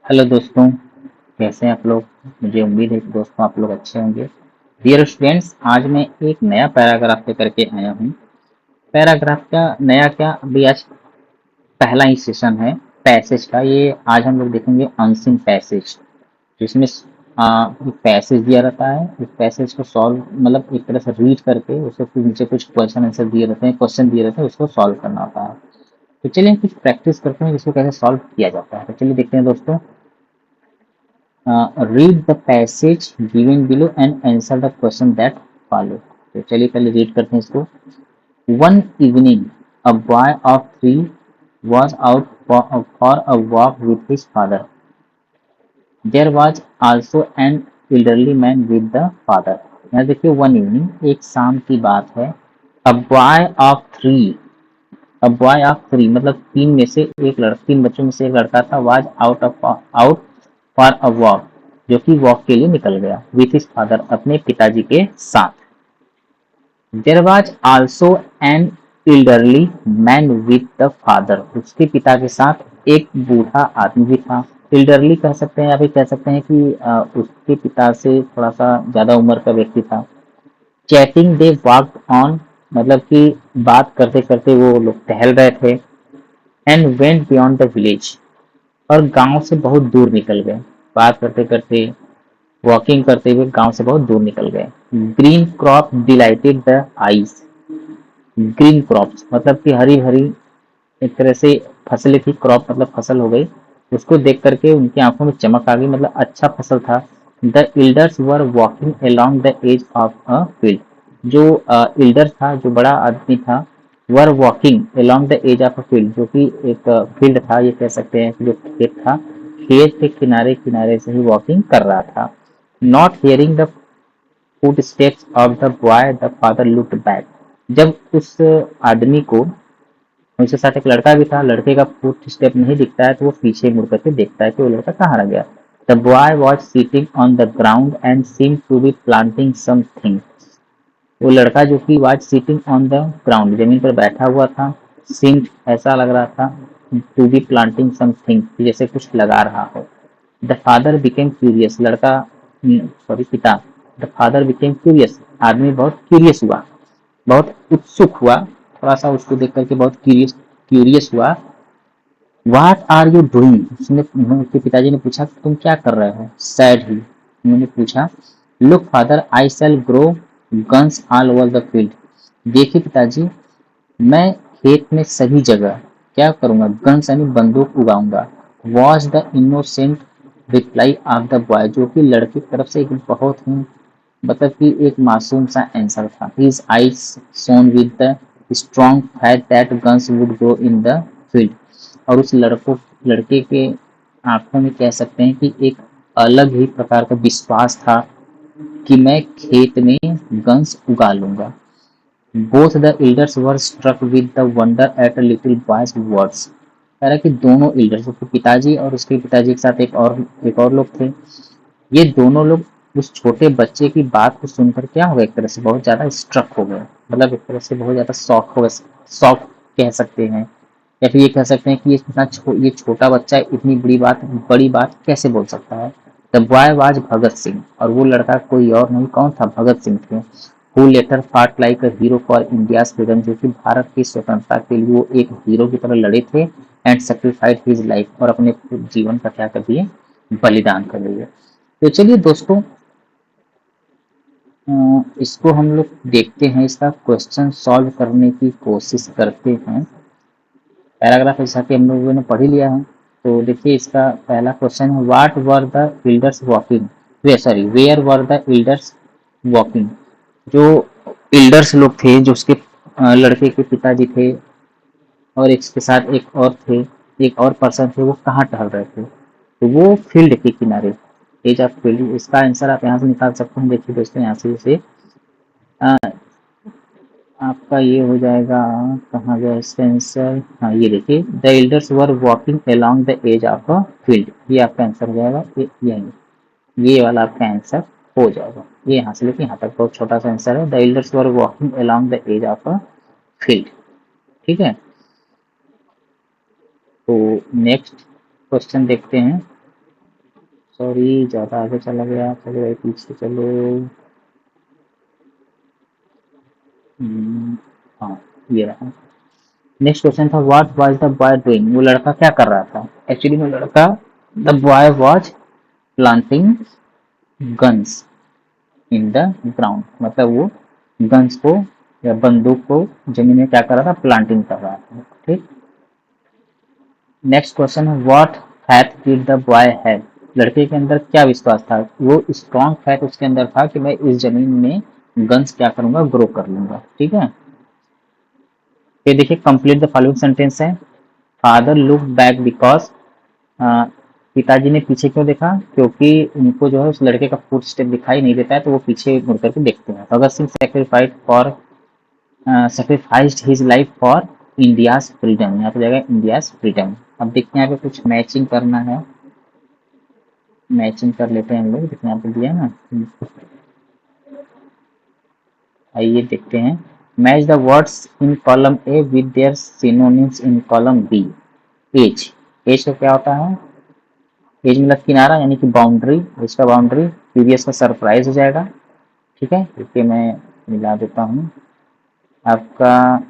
Hello दोस्तों, कैसे हैं आप लोग। मुझे उम्मीद है कि दोस्तों आप लोग अच्छे होंगे। डियर स्टूडेंट्स, आज मैं एक नया पैराग्राफ लेकर के आया हूँ। पैराग्राफ का नया क्या, अभी आज पहला ही सेशन है पैसेज का। ये आज हम लोग देखेंगे अनसीन पैसेज, जिसमें पैसेज दिया रहता है। इस पैसेज को सॉल्व मतलब एक तरह से रीड करके उसके फिर नीचे कुछ क्वेश्चन आंसर दिए रहते हैं, क्वेश्चन दिए रहते हैं, उसको सॉल्व करना होता है। तो चलिए हम कुछ प्रैक्टिस करते हैं इसको कैसे सॉल्व किया जाता है। तो चलिए देखते हैं दोस्तों। Read the passage given below and answer the question that follow। तो चलिए पहले रीड करते हैं इसको। One evening, a boy of 3 was out for a walk with his father. There was also an elderly man with the father। यहाँ देखिए, one evening एक शाम की बात है। A boy of 3, a boy of 3 मतलब तीन में से एक लड़का, तीन बच्चों में से एक लड़का था। was out for a walk, जो कि वॉक के लिए निकल गया। विथ हिज फादर, अपने पिताजी के साथ। There was also an elderly man with the father. उसके पिता के साथ एक बूढ़ा आदमी भी था। एल्डरली कह सकते हैं या फिर कह सकते हैं कि उसके पिता से थोड़ा सा ज्यादा उम्र का व्यक्ति था। चैटिंग दे वॉकड ऑन, मतलब कि बात करते करते वो लोग टहल रहे थे। And went beyond the village, और गांव से बहुत दूर निकल गए। बात करते करते, वॉकिंग करते हुए गांव से बहुत दूर निकल गए। Green crop dilated the eyes. Green crops मतलब कि हरी भरी एक तरह से फसलें थी। क्रॉप मतलब फसल हो गई। उसको देख करके उनकी आंखों में चमक आ गई, मतलब अच्छा फसल था। The elders were walking along the edge of a field. जो एल्डर था, जो बड़ा आदमी था, were walking along the edge of a field, जो कि एक फील्ड था, ये कह सकते हैं कि जो खेत था, खेत के किनारे किनारे से ही वॉकिंग कर रहा था। Not hearing the footsteps of the boy the father looked back. जब उस आदमी को, उसके साथ एक लड़का भी था, लड़के का फुट स्टेप नहीं दिखता है तो वो पीछे मुड़ करके देखता है कि वो लड़का कहाँ रह गया। The boy was sitting on the ground and seem to be planting something. वो लड़का जो कि was sitting on the ground, जमीन पर बैठा हुआ था। सीम, ऐसा लग रहा था, टू बी प्लांटिंग समथिंग, जैसे कुछ लगा रहा हो। द फादर बिकेम क्यूरियस, लड़का, सॉरी पिता। द फादर बिकेम क्यूरियस, आदमी बहुत क्यूरियस हुआ, बहुत उत्सुक हुआ। थोड़ा सा उसको देख करके बहुत क्यूरियस क्यूरियस हुआ। व्हाट आर यू डूइंग, उसने, उसके पिताजी ने पूछा, तुम क्या कर रहे हो। सैड ही, उन्होंने पूछा। Look father, I shall grow guns all over the field. देखिए पिताजी, मैं खेत में सभी जगह क्या करूंगा, गन्स यानी बंदूक उगाऊंगा। Was the innocent reply of the boy, जो कि लड़के की तरफ से एक बहुत ही, मतलब कि एक मासूम सा आंसर था। His eyes shown with the strong fact that guns would go in the field. और उस लड़के के आंखों में कह सकते हैं कि एक अलग ही प्रकार का विश्वास था कि मैं खेत में गन्स उगा लूंगा। Both the elders were struck with the wonder at a little boy's words. कह रहा है कि दोनों एल्डर्स, उसके पिताजी और उसके पिताजी के साथ एक और लोग थे। ये दोनों लोग उस छोटे बच्चे की बात को सुनकर क्या हो गए, एक तरह से बहुत ज्यादा स्ट्रक हो गए, मतलब एक तरह से बहुत ज्यादा शॉक हो गए। शॉक कह सकते हैं, या फिर ये कह सकते हैं कि ये छोटा बच्चा इतनी बड़ी बात कैसे बोल सकता है। The boy was Bhagat Singh, और वो लड़का कोई और नहीं, कौन था, भगत सिंह थे। हु लेटर फाट like a hero for India's freedom, जो कि भारत की स्वतंत्रता के लिए वो एक हीरो की तरह लड़े थे। एंड सेक्रीफाइस हिज लाइफ, और अपने जीवन का क्या कर दिए, बलिदान कर दिए। तो चलिए दोस्तों, इसको हम लोग देखते हैं, इसका क्वेश्चन सॉल्व करने की कोशिश करते हैं। पैराग्राफ जैसा कि हम लोगों ने पढ़ ही लिया है। तो देखिए, इसका पहला क्वेश्चन है, what were the elders walking, where sorry where were the elders walking. जो एल्डर्स लोग थे, जो उसके लड़के के पिताजी थे, और इसके साथ एक और थे, एक और पर्सन थे, वो कहाँ टहल रहे थे, तो वो फील्ड के किनारे, एज ऑफ फील्ड। इसका आंसर आप यहाँ से निकाल सकते हैं। देखिए दोस्तों, यहाँ से जैसे आपका ये हो जाएगा, कहाँ गया इसका आंसर, हाँ ये देखिए, the elders were walking along the edge of a field, ये आपका आंसर हो जाएगा। ये वाला आपका आंसर हो जाएगा। ये यहाँ से लेके यहाँ तक बहुत छोटा सा आंसर है। The elders were walking along the edge of a field. ठीक है, तो नेक्स्ट क्वेश्चन देखते हैं। सॉरी ज्यादा आगे चला गया, चलो भाई पीछे चलो। हाँ, ये रहा। नेक्स्ट क्वेश्चन था what was the boy doing, वो लड़का क्या कर रहा था। एक्चुअली वो लड़का, the boy was planting guns in the ground, मतलब वो गन्स को या बंदूक को जमीन में क्या कर रहा था, प्लांटिंग कर रहा था। ठीक। नेक्स्ट क्वेश्चन है what faith did the boy have, लड़के के अंदर क्या विश्वास था, वो स्ट्रॉन्ग फैथ उसके अंदर था कि मैं इस जमीन में गन्स क्या करूंगा, ग्रो कर लूंगा। ठीक है। फिर देखिए कंप्लीट द फॉलोइंग सेंटेंस है। फादर लुक बैक बिकॉज, पिताजी ने पीछे क्यों देखा, क्योंकि उनको जो है उस लड़के का फुट स्टेप दिखाई नहीं देता है, तो वो पीछे मुड़ करके देखते हैं। Bhagat Singh sacrificed his life for India's freedom, यहाँ पे जाएगा इंडियाज फ्रीडम। अब देखते हैं यहाँ पे कुछ मैचिंग करना है, मैचिंग कर लेते हैं हम लोग, जितना यहाँ पे दिया है ना। आइए देखते हैं। Match the words in column A with their synonyms in column B. Edge, edge का क्या होता है, एज मतलब किनारा यानी कि बाउंड्री, इसका बाउंड्री। प्रीवियस का सरप्राइज हो जाएगा। ठीक है, इसके मैं मिला देता हूँ। आपका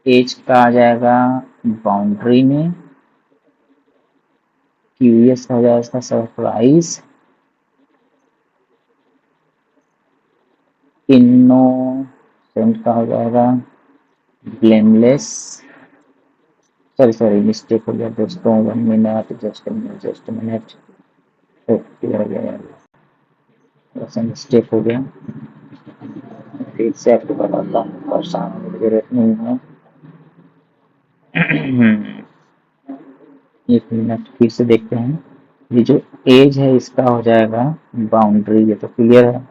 एज का आ जाएगा बाउंड्री में, क्यूरियस का हो जाएगा इसका सरप्राइज, इनोसेंट का हो जाएगा ब्लेमलेस। सॉरी सॉरी मिस्टेक हो गया दोस्तों, 1 मिनट, जस्ट मिनट। ओके हो गया यार, ऐसा मिस्टेक हो गया, फिर से आपको बताता हूँ, परेशान होने की जरूरत नहीं है। 1 मिनट, फिर से देखते हैं। ये जो एज है इसका हो जाएगा बाउंड्री, ये तो क्लियर है।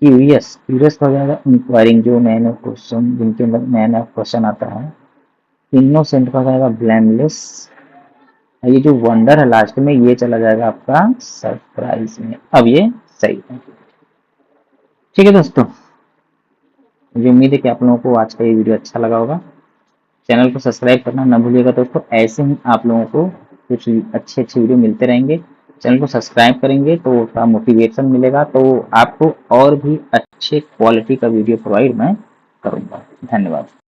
क्यूरियस, क्यूरियस हो जाएगा इंक्वायरिंग, जो नए नए क्वेश्चन, जिनके अंदर नया नया क्वेश्चन आता है। इनोसेंट का हो जाएगा ब्लेमलेस। ये जो वंडर है लास्ट में, ये चला जाएगा आपका सरप्राइज में। अब ये सही है। ठीक है दोस्तों, मुझे उम्मीद है कि आप लोगों को आज का ये वीडियो अच्छा लगा होगा। चैनल को सब्सक्राइब करना ना भूलिएगा दोस्तों, ऐसे ही आप लोगों को कुछ अच्छे अच्छे वीडियो मिलते रहेंगे। चैनल को सब्सक्राइब करेंगे तो थोड़ा मोटिवेशन मिलेगा, तो आपको और भी अच्छे क्वालिटी का वीडियो प्रोवाइड मैं करूँगा। धन्यवाद।